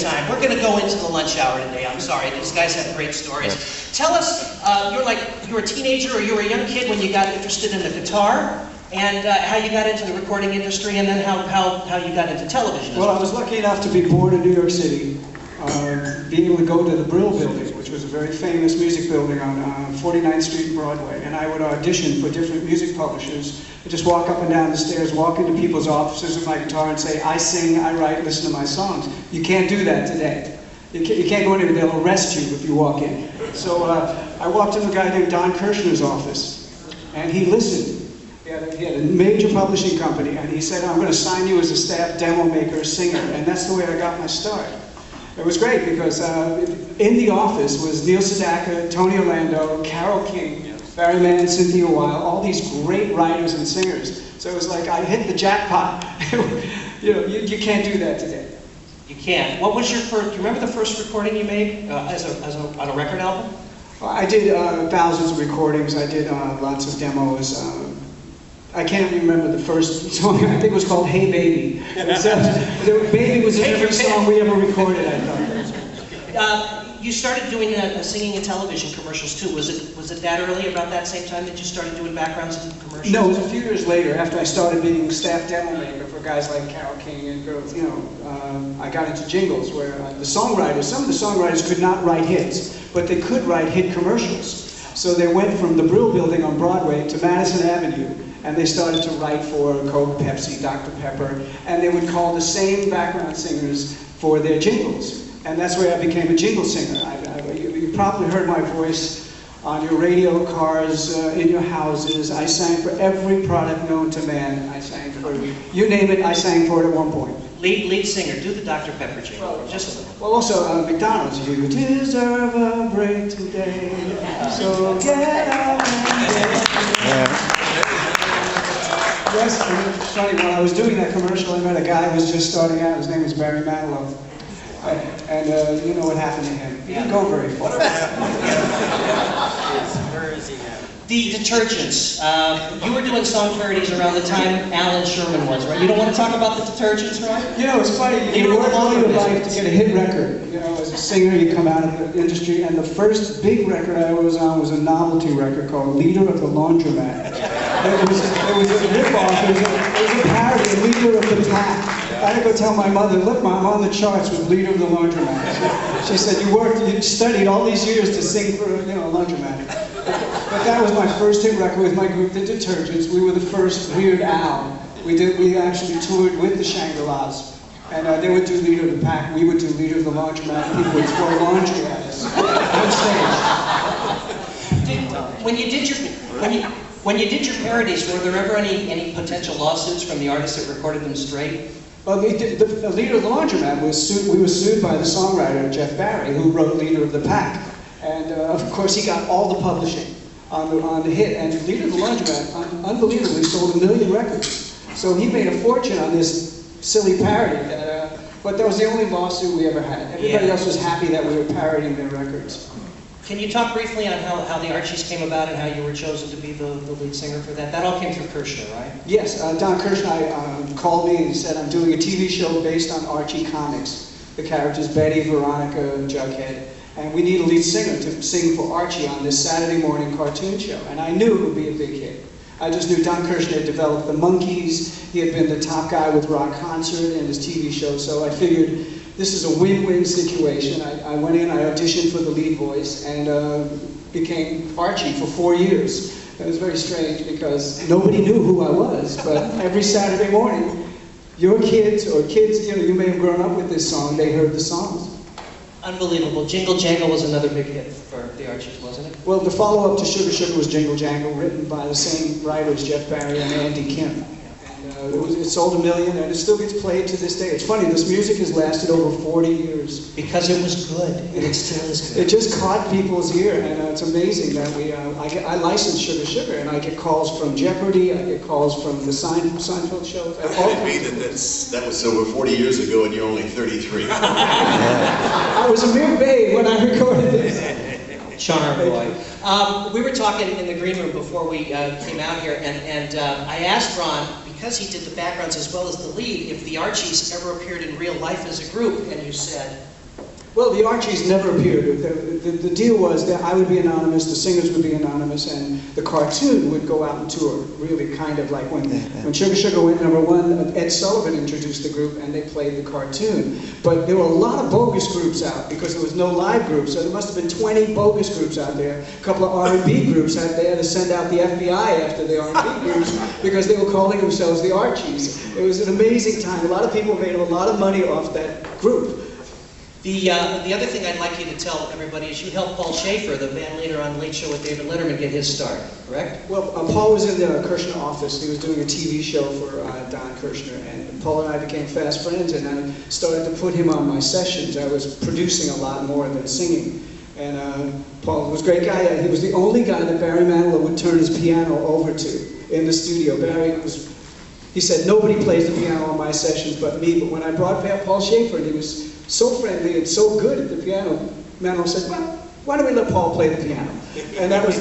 time. We're going to go into the lunch hour today. I'm sorry. These guys have great stories. Tell us, you were a teenager or you were a young kid when you got interested in the guitar, and how you got into the recording industry, and then how you got into television. Well, I was lucky enough to be born in New York City, being able to go to the Brill Building, which was a very famous music building on 49th Street and Broadway, and I would audition for different music publishers. I'd just walk up and down the stairs, walk into people's offices with my guitar and say, I sing, I write, listen to my songs. You can't do that today. You can't go anywhere, they'll arrest you if you walk in. So I walked into a guy named Don Kirshner's office, and he listened. He had a major publishing company, and he said, I'm going to sign you as a staff demo maker, singer, and that's the way I got my start. It was great because in the office was Neil Sedaka, Tony Orlando, Carole King, Barry Mann, Cynthia Weil, all these great writers and singers. So it was like I hit the jackpot. You can't do that today. You can't. What was your first? Do you remember the first recording you made on a record album? Well, I did thousands of recordings. I did lots of demos. I can't remember the first song. I think it was called Hey Baby. Baby was in every song we ever recorded, I thought. You started doing singing in television commercials too. Was it that early, about that same time that you started doing backgrounds in commercials? No, it was a few years later, after I started being staff demo maker for guys like Carole King and girls. I got into jingles where some of the songwriters could not write hits, but they could write hit commercials. So they went from the Brill Building on Broadway to Madison Avenue, and they started to write for Coke, Pepsi, Dr. Pepper, and they would call the same background singers for their jingles. And that's where I became a jingle singer. You probably heard my voice on your radio cars, in your houses. I sang for every product known to man. I sang for, you name it, I sang for it at one point. Lead singer, do the Dr. Pepper jingle. Well, also McDonald's. You deserve a break today, so get up and Yes, it's funny, when I was doing that commercial, I met a guy who was just starting out. His name was Barry Manilow. And you know what happened to him. He didn't go very far. Where is he now? The detergents. You were doing song parodies around the time Alan Sherman was, right? You don't want to talk about the detergents, right? It's funny. You work all your life to get a hit record. As a singer, you come out of the industry, and the first big record I was on was a novelty record called Leader of the Laundromat. It was a rip-off. It was a parody, Leader of the Pack. I had to go tell my mother, look, Mom, I'm on the charts with Leader of the Laundromat. She said, you studied all these years to sing for a laundromat. But that was my first hit record with my group, The Detergents. We were the first Weird Al. We actually toured with the Shangri-Las. And they would do Leader of the Pack, we would do Leader of the Laundromat, people would throw laundry at us on stage. When you did your parodies, were there ever any potential lawsuits from the artists that recorded them straight? Well, the Leader of the Laundromat we were sued by the songwriter Jeff Barry, who wrote Leader of the Pack. And of course he got all the publishing on the hit. And Leader of the Laundromat unbelievably sold 1 million records. So he made a fortune on this silly parody. But that was the only lawsuit we ever had. Everybody else was happy that we were parodying their records. Can you talk briefly on how the Archies came about and how you were chosen to be the lead singer for that? That all came through Kirshner, right? Yes, Don Kirshner called me and said, I'm doing a TV show based on Archie comics. The characters Betty, Veronica, and Jughead. And we need a lead singer to sing for Archie on this Saturday morning cartoon show. And I knew it would be a big hit. I just knew Don Kirshner had developed the Monkees. He had been the top guy with Rock Concert and his TV show. So I figured this is a win-win situation. I went in, I auditioned for the lead voice, and became Archie for 4 years. It was very strange because nobody knew who I was, but every Saturday morning, your kids, or kids, you may have grown up with this song, they heard the songs. Unbelievable. Jingle Jangle was another big hit for the Archies, wasn't it? Well, the follow-up to Sugar Sugar was Jingle Jangle, written by the same writers, Jeff Barry and Andy Kim. It sold 1 million, and it still gets played to this day. It's funny, this music has lasted over 40 years. Because it was good, and it still is good. It just caught people's ear, and it's amazing that I license Sugar Sugar, and I get calls from Jeopardy, I get calls from the Seinfeld shows. How can it be that was over 40 years ago and you're only 33? I was a mere babe when I recorded this. Charm boy. We were talking in the green room before we came out here, and I asked Ron, because he did the backgrounds as well as the lead, if the Archies ever appeared in real life as a group, and you said... Well, the Archies never appeared. The deal was that I would be anonymous, the singers would be anonymous, and the cartoon would go out and tour, really kind of like when Sugar Sugar went #1, Ed Sullivan introduced the group and they played the cartoon. But there were a lot of bogus groups out because there was no live groups, so there must have been 20 bogus groups out there. A couple of R&B groups had to send out the FBI after the R&B groups because they were calling themselves the Archies. It was an amazing time. A lot of people made a lot of money off that group. The other thing I'd like you to tell everybody is you helped Paul Schaefer, the band leader on Late Show with David Letterman, get his start, correct? Well, Paul was in the Kirshner office. He was doing a TV show for Don Kirshner, and Paul and I became fast friends, and I started to put him on my sessions. I was producing a lot more than singing. And Paul was a great guy. He was the only guy that Barry Manilow would turn his piano over to in the studio. He said, nobody plays the piano on my sessions but me. But when I brought Paul Schaefer, and he was so friendly and so good at the piano, Manilow said, well, why don't we let Paul play the piano? And that was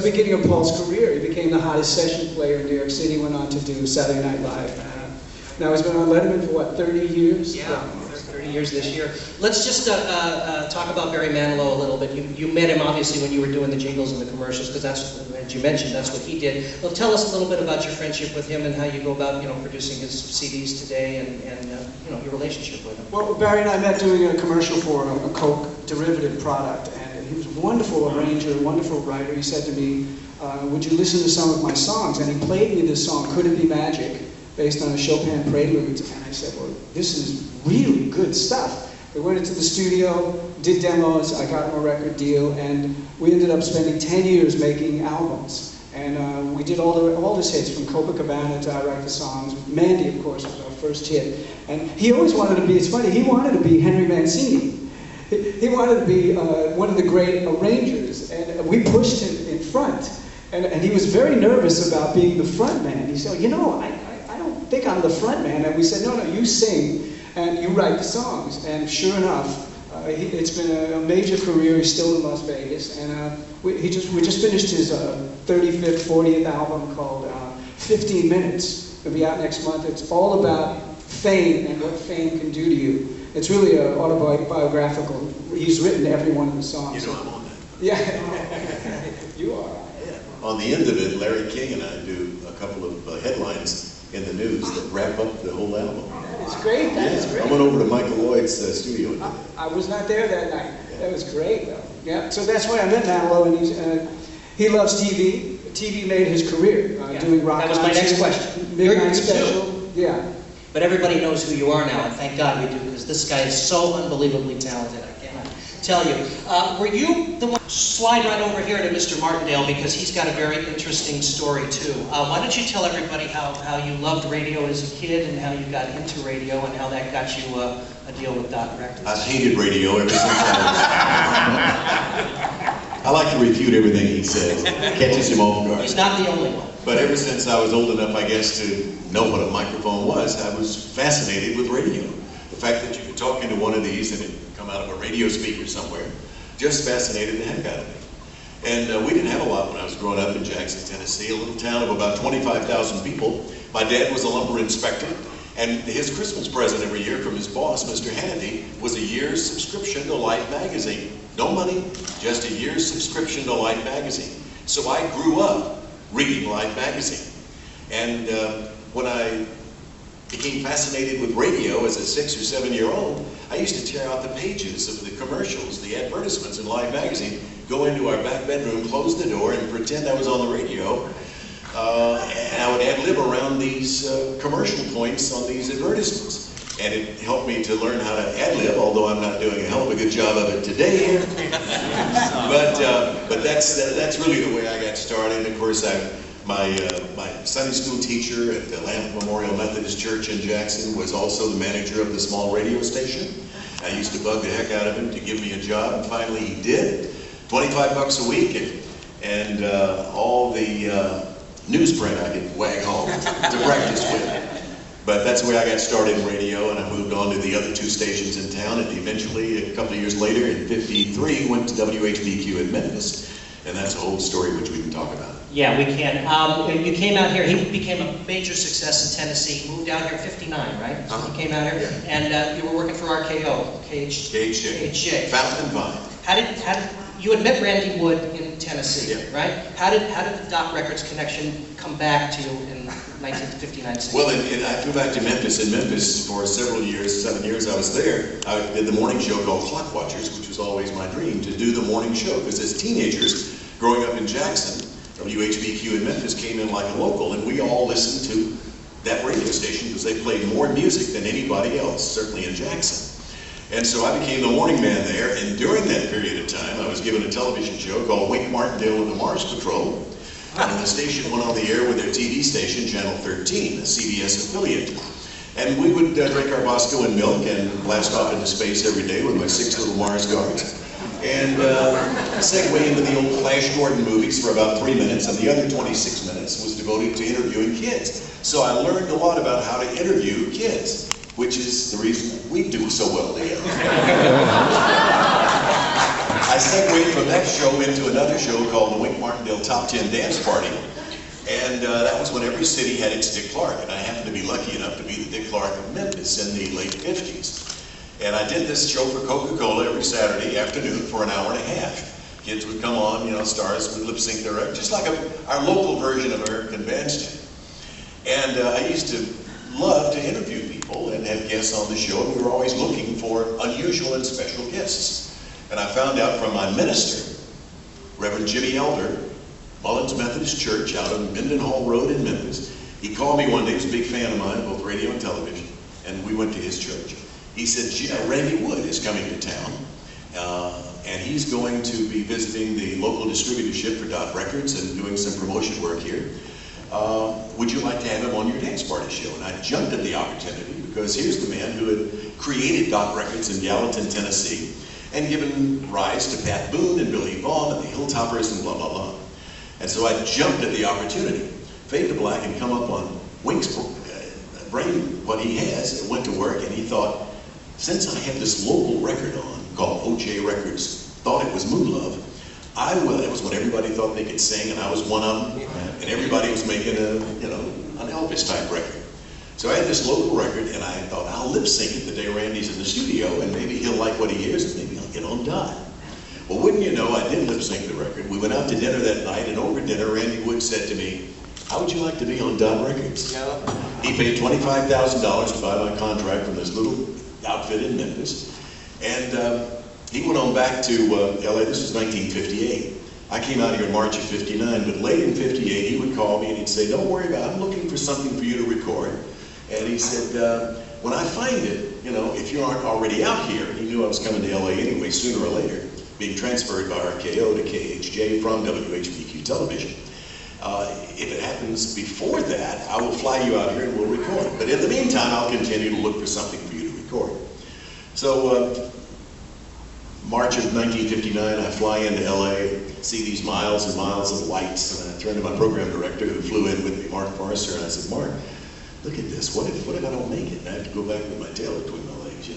the beginning of Paul's career. He became the hottest session player in New York City, went on to do Saturday Night Live. Now he's been on Letterman for what, 30 years? Yeah, 30 years this year. Let's just talk about Barry Manilow a little bit. You met him obviously when you were doing the jingles and the commercials, because that's, as you mentioned, that's what he did. Well, tell us a little bit about your friendship with him and how you go about, producing his CDs today and your relationship with him. Well, Barry and I met doing a commercial for a Coke derivative product, and he was a wonderful arranger, a wonderful writer. He said to me, would you listen to some of my songs? And he played me this song, Could It Be Magic, based on a Chopin prelude, and I said, well, this is really good stuff. We went into the studio, did demos, I got him a record deal, and we ended up spending 10 years making albums. And we did all his hits, from Copacabana to I Write the Songs. Mandy, of course, was our first hit. And he always wanted to be, it's funny, he wanted to be Henry Mancini. He wanted to be one of the great arrangers, and we pushed him in front. And he was very nervous about being the front man. He said, I don't think I'm the front man. And we said, no, you sing and you write the songs. And sure enough, it's been a major career. He's still in Las Vegas. And we just finished his 35th, 40th album called 15 Minutes. It'll be out next month. It's all about fame and what fame can do to you. It's really autobiographical. He's written every one of the songs. I'm on that. Yeah, you are. Yeah. On the end of it, Larry King and I do a couple of headlines in the news that wrap up the whole album. It's great. That is great. I went over to Michael Lloyd's studio and did that. I was not there that night. Yeah. That was great, though. Yeah. So that's why I met Manilow, and he loves TV. TV made his career doing rock. That was my next question. Midnight Special. Yeah. But everybody knows who you are now, and thank God we do, because this guy is so unbelievably talented. I cannot tell you. Were you the one? Slide right over here to Mr. Martindale, because he's got a very interesting story too. Why don't you tell everybody how you loved radio as a kid and how you got into radio and how that got you a deal with Dot Records? I've hated radio ever since I like to refute everything he says. Catches him off guard. He's not the only one. But ever since I was old enough, I guess, to know what a microphone was, I was fascinated with radio. The fact that you could talk into one of these and it would come out of a radio speaker somewhere just fascinated the heck out of me. And we didn't have a lot when I was growing up in Jackson, Tennessee, a little town of about 25,000 people. My dad was a lumber inspector, and his Christmas present every year from his boss, Mr. Hannity, was a year's subscription to Life magazine. No money, just a year's subscription to Life magazine. So I grew up reading Life magazine. And when I became fascinated with radio as a 6 or 7 year old, I used to tear out the pages of the commercials, the advertisements in Life magazine, go into our back bedroom, close the door, and pretend I was on the radio. And I would ad-lib around these commercial points on these advertisements. And it helped me to learn how to ad-lib, although I'm not doing a hell of a good job of it today here. But that's really the way I got started. Of course, my Sunday school teacher at the Lamp Memorial Methodist Church in Jackson was also the manager of the small radio station. I used to bug the heck out of him to give me a job, and finally he did. $25 a week, and all the newsprint I could wag home to practice with. But that's the way I got started in radio, and I moved on to the other two stations in town, and eventually, a couple of years later, in '53, went to WHBQ in Memphis, And that's a whole story which we can talk about. Yeah, we can. You came out here, he became a major success in Tennessee. You moved out here in '59, right? So you came out here, Yeah. and you were working for RKO, KHJ. Fountain and Vine. How did you had met Randy Wood in Tennessee, Yeah. right? How did the Dot Records connection come back to you in 1959? Well, I flew back to Memphis. In Memphis for several years, 7 years I was there. I did the morning show called Clock Watchers, which was always my dream, to do the morning show. Because as teenagers, growing up in Jackson, WHBQ in Memphis came in like a local, and we all listened to that radio station because they played more music than anybody else, certainly in Jackson. And so I became the morning man there, and during that period of time, I was given a television show called Wink Martindale and the Mars Patrol, and the station went on the air with their TV station, Channel 13, a CBS affiliate. And we would drink our Bosco and milk and blast off into space every day with my 6 little Mars guards. And segue into the old Flash Gordon movies for about 3 minutes, and the other 26 minutes was devoted to interviewing kids. So I learned a lot about how to interview kids, which is the reason we do so well together. I segued from that show into another show called the Wink Martindale Top 10 Dance Party. And that was when every city had its Dick Clark, and I happened to be lucky enough to be the Dick Clark of Memphis in the late 50s. And I did this show for Coca-Cola every Saturday afternoon for an hour and a half. Kids would come on, stars would lip sync their record, just like our local version of American Bandstand. And I used to love to interview people and have guests on the show, and we were always looking for unusual and special guests. And I found out from my minister, Reverend Jimmy Elder, Mullins Methodist Church out on Mendenhall Road in Memphis. He called me one day, he was a big fan of mine, both radio and television, and we went to his church. He said, Randy Wood is coming to town, and he's going to be visiting the local distributorship for Dot Records and doing some promotion work here. Would you like to have him on your dance party show? And I jumped at the opportunity because here's the man who had created Dot Records in Gallatin, Tennessee, and given rise to Pat Boone and Billy Vaughn and the Hilltoppers and blah, blah, blah. And so I jumped at the opportunity, fade to black, and come up on Wink's brain, what he has, and went to work, and he thought, since I had this local record on called OJ Records, thought it was Moon Love, I will. It was when everybody thought they could sing, and I was one of them, and everybody was making an Elvis type record. So I had this local record, and I thought, I'll lip sync it the day Randy's in the studio, and maybe he'll like what he hears, and maybe I'll get on Dot. Well, wouldn't you know, I did lip sync the record. We went out to dinner that night, and over dinner, Randy Wood said to me, how would you like to be on Dot Records? He paid $25,000 to buy my contract from this little outfit in Memphis, and he went on back to LA. This was 1958. I came out here in March of '59, but late in '58, he would call me and he'd say, don't worry about it, I'm looking for something for you to record. And he said, when I find it, if you aren't already out here, and he knew I was coming to LA anyway, sooner or later, being transferred by RKO to KHJ from WHBQ television. If it happens before that, I will fly you out here and we'll record. But in the meantime, I'll continue to look for something for you to record. So, March of 1959, I fly into LA, see these miles and miles of lights, and I turn to my program director who flew in with me, Mark Parser, and I said, Mark, look at this, what if I don't make it? And I have to go back with my tail between my legs,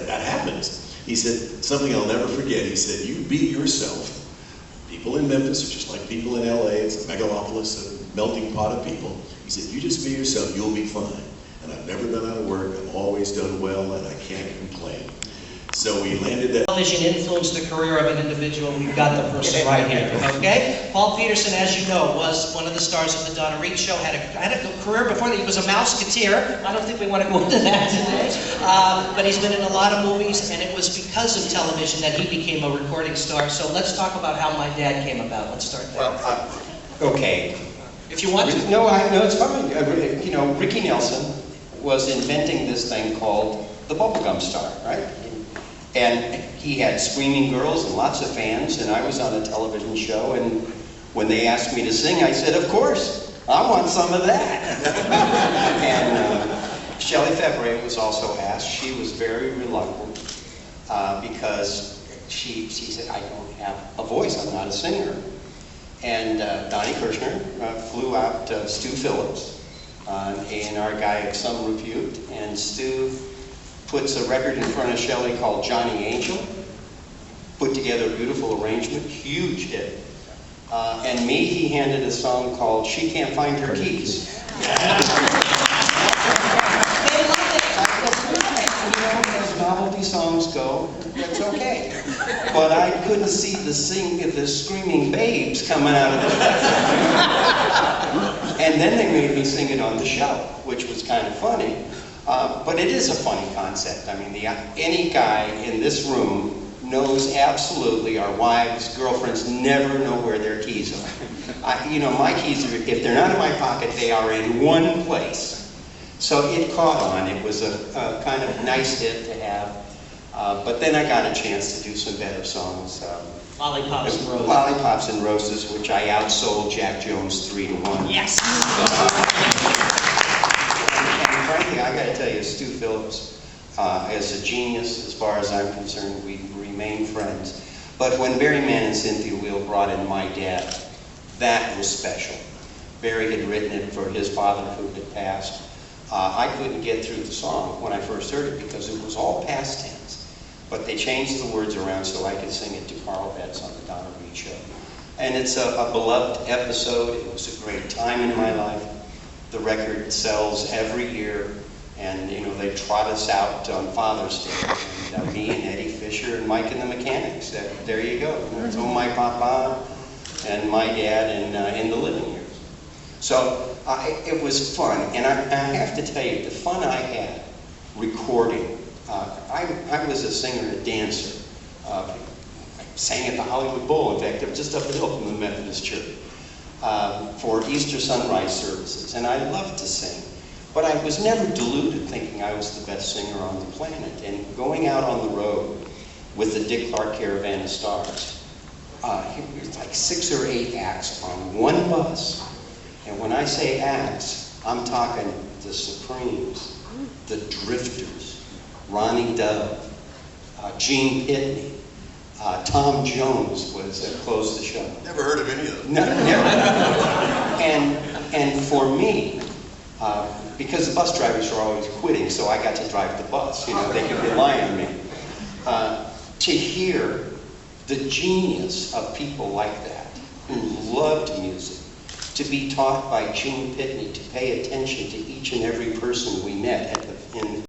that happens. He said, something I'll never forget, he said, you be yourself. People in Memphis are just like people in LA, it's a megalopolis, a melting pot of people. He said, you just be yourself, you'll be fine. And I've never been out of work, I've always done well, and I can't complain. So we landed that. Television influenced the career of an individual. We've got the person right here, okay? Paul Petersen, as you know, was one of the stars of the Donna Reed Show, had a career before that. He was a Mouseketeer. I don't think we want to go into that today. But he's been in a lot of movies, and it was because of television that he became a recording star. So let's talk about how my dad came about. Let's start there. Well, okay. If you want to. No, it's fine. Ricky Nelson was inventing this thing called the bubblegum star, right? And he had screaming girls and lots of fans, and I was on a television show, and when they asked me to sing, I said, of course, I want some of that. And Shelley Fevre was also asked. She was very reluctant because she said, I don't have a voice, I'm not a singer. And Donnie Kirshner flew out Stu Phillips, an A&R guy of some repute, and Stu puts a record in front of Shelley called Johnny Angel, put together a beautiful arrangement, huge hit. And me, he handed a song called She Can't Find Her Keys. As novelty songs go, that's okay. But I couldn't see the screaming babes coming out of the And then they made me sing it on the show, which was kind of funny. But it is a funny concept. I mean, any guy in this room knows absolutely our wives, girlfriends never know where their keys are. My keys, if they're not in my pocket, they are in one place. So it caught on. It was a kind of nice hit to have. But then I got a chance to do some better songs. Lollipops and Roses. Lollipops and Roses, which I outsold Jack Jones 3-1. Yes. And frankly, I got to tell you, Stu Phillips is a genius as far as I'm concerned. We remain friends. But when Barry Mann and Cynthia Weil brought in My Dad, that was special. Barry had written it for his father who had passed. I couldn't get through the song when I first heard it because it was all past tense. But they changed the words around so I could sing it to Carl Betts on the Donna Reed Show. And it's a beloved episode. It was a great time in my life. The record sells every year. And, they trot us out on Father's Day. And me and Eddie Fisher and Mike and the Mechanics. There you go. It's Oh My Papa and My Dad in the living years. So it was fun. And I have to tell you, the fun I had recording. I was a singer and a dancer. I sang at the Hollywood Bowl. In fact, I was just up the hill from the Methodist Church for Easter sunrise services. And I loved to sing. But I was never deluded thinking I was the best singer on the planet. And going out on the road with the Dick Clark Caravan of Stars, it was like 6 or 8 acts on one bus. And when I say acts, I'm talking the Supremes, the Drifters, Ronnie Dove, Gene Pitney, Tom Jones was closed the show. Never heard of any of them. No, never. And for me, because the bus drivers were always quitting, so I got to drive the bus. They could rely on me. To hear the genius of people like that, who loved music, to be taught by Gene Pitney to pay attention to each and every person we met in